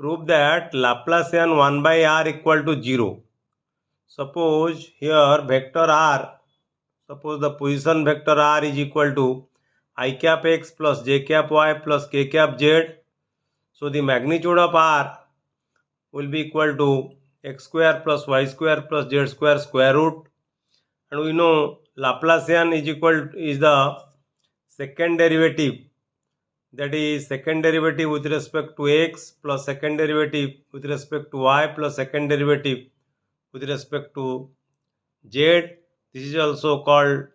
prove that Laplacian 1 by r equal to 0. Suppose here vector r, suppose the position vector r is equal to I cap x plus j cap y plus k cap z. So the magnitude of r will be equal to x square plus y square plus z square square root. And we know Laplacian is the second derivative, that is second derivative with respect to x plus second derivative with respect to y plus second derivative with respect to z. This is also called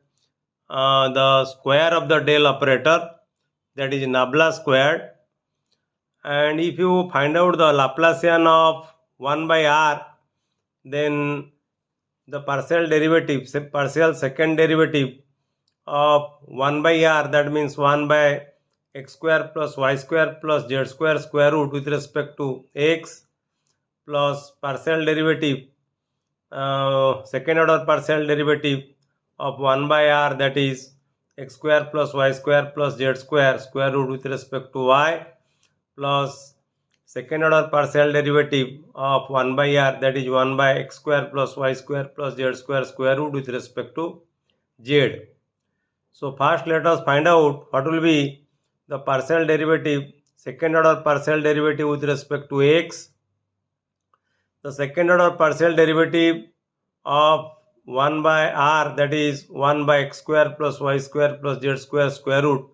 the square of the del operator, that is nabla squared. And if you find out the Laplacian of 1 by r, then the partial derivative, partial second derivative of 1 by r, that means 1 by x square plus y square plus z square square root with respect to x, plus partial derivative, second order partial derivative of 1 by r, that is x square plus y square plus z square square root with respect to y, plus second order partial derivative of 1 by r, that is 1 by x square plus y square plus z square square root with respect to z. So first let us find out what will be the partial derivative, second order partial derivative with respect to x. The second order partial derivative of 1 by r, that is 1 by x square plus y square plus z square square root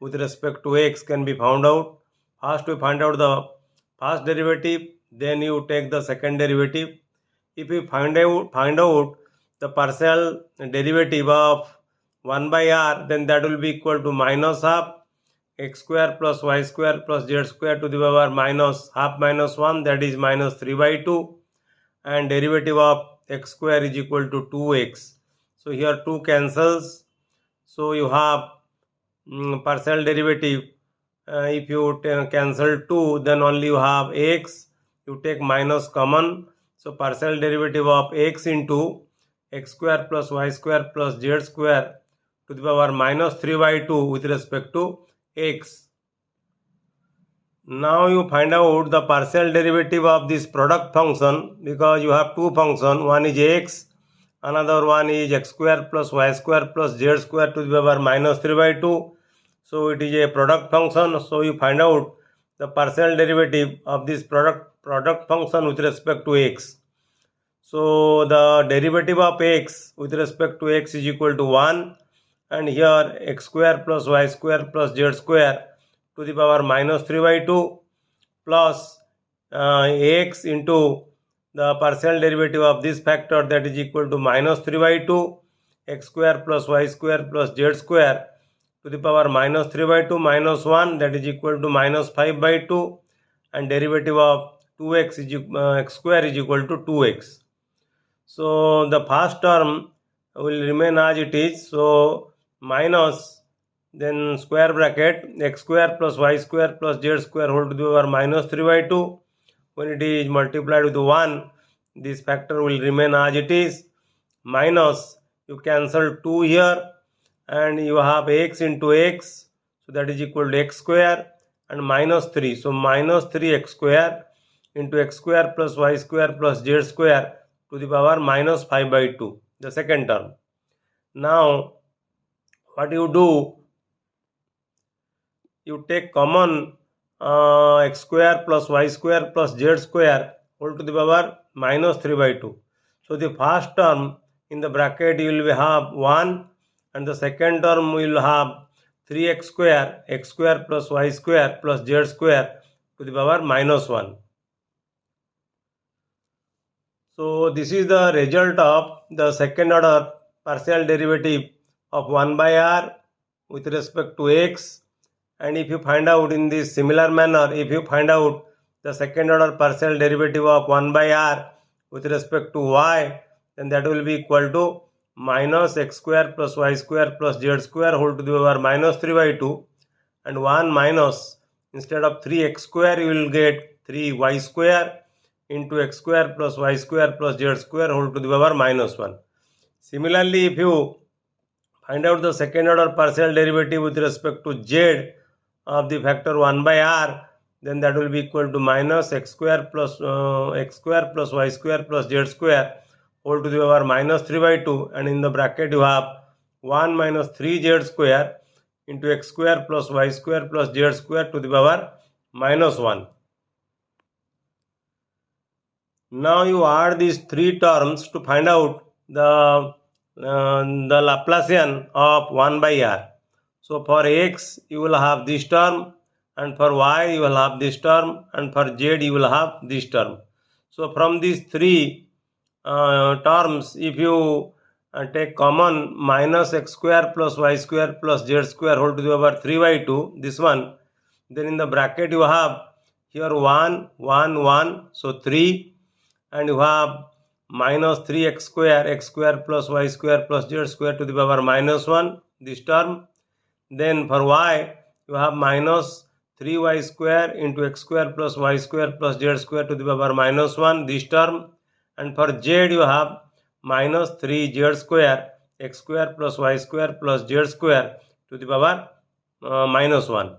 with respect to x, can be found out. First we find out the first derivative, then you take the second derivative. If you find out the partial derivative of 1 by r, then that will be equal to minus half x square plus y square plus z square to the power minus half minus 1, that is minus 3 by 2, and derivative of x square is equal to 2x. So here 2 cancels, so you have partial derivative. If you cancel 2, then only you have x, you take minus common, so partial derivative of x into x square plus y square plus z square to the power minus 3 by 2 with respect to x. Now you find out the partial derivative of this product function, because you have two functions, one is x, another one is x square plus y square plus z square to the power minus 3 by 2. So it is a product function, so you find out the partial derivative of this product function with respect to x. So the derivative of x with respect to x is equal to 1, and here x square plus y square plus z square to the power minus 3 by 2 plus x into the partial derivative of this factor, that is equal to minus 3 by 2 x square plus y square plus z square to the power minus 3 by 2 minus 1, that is equal to minus 5 by 2, and derivative of 2x is x square is equal to 2x. So the first term will remain as it is, so minus, then square bracket x square plus y square plus z square whole to the power minus 3 by 2. When it is multiplied with 1, this factor will remain as it is, minus, you cancel 2 here, and you have x into x, so that is equal to x square, and minus 3, so minus 3x square into x square plus y square plus z square to the power minus 5 by 2, the second term. Now what you do, you take common x square plus y square plus z square whole to the power minus 3 by 2. So the first term in the bracket you will have 1, and the second term will have 3x square, x square plus y square plus z square to the power minus 1. So this is the result of the second order partial derivative of 1 by r with respect to x. And if you find out in this similar manner, if you find out the second order partial derivative of 1 by r with respect to y, then that will be equal to minus x square plus y square plus z square whole to the power minus 3 by 2, and 1 minus, instead of 3x square you will get 3y square into x square plus y square plus z square whole to the power minus 1. Similarly, if you find out the second order partial derivative with respect to z of the factor 1 by r, then that will be equal to minus x square plus y square plus z square whole to the power minus 3 by 2, and in the bracket you have 1 minus 3z square into x square plus y square plus z square to the power minus 1. Now you add these three terms to find out the Laplacian of 1 by r. So for x you will have this term, and for y you will have this term, and for z you will have this term. So from these three terms, if you take common minus x square plus y square plus z square whole to the power 3 by 2, this one, then in the bracket you have here 1, 1, 1, so 3, and you have minus 3x square plus y square plus z square to the power minus 1, this term. Then for y you have minus 3y square into x square plus y square plus z square to the power minus 1, this term. And for z you have minus 3z square x square plus y square plus z square to the power minus 1.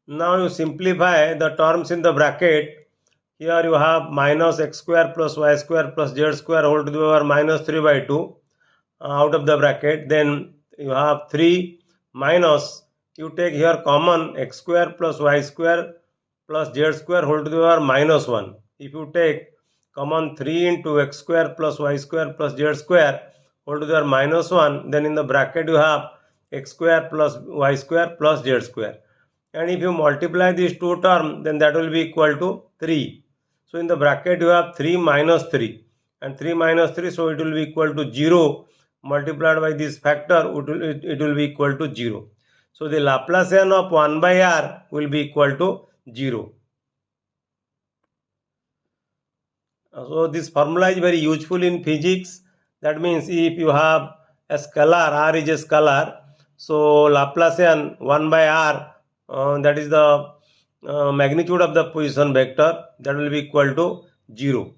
Now you simplify the terms in the bracket. Here you have minus x square plus y square plus z square whole to the power minus 3 by 2 out of the bracket. Then you have 3 minus, you take here common x square plus y square plus z square whole to the power minus 1. If you take common 3 into x square plus y square plus z square whole to the power minus 1, then in the bracket you have x square plus y square plus z square. And if you multiply these two terms, then that will be equal to 3. So in the bracket you have 3 minus 3 and 3 minus 3, so it will be equal to 0 multiplied by this factor, it will be equal to 0. So the Laplacian of 1 by r will be equal to 0. So this formula is very useful in physics. That means if you have a scalar, r is a scalar, so Laplacian 1 by r, that is the magnitude of the position vector, that will be equal to 0.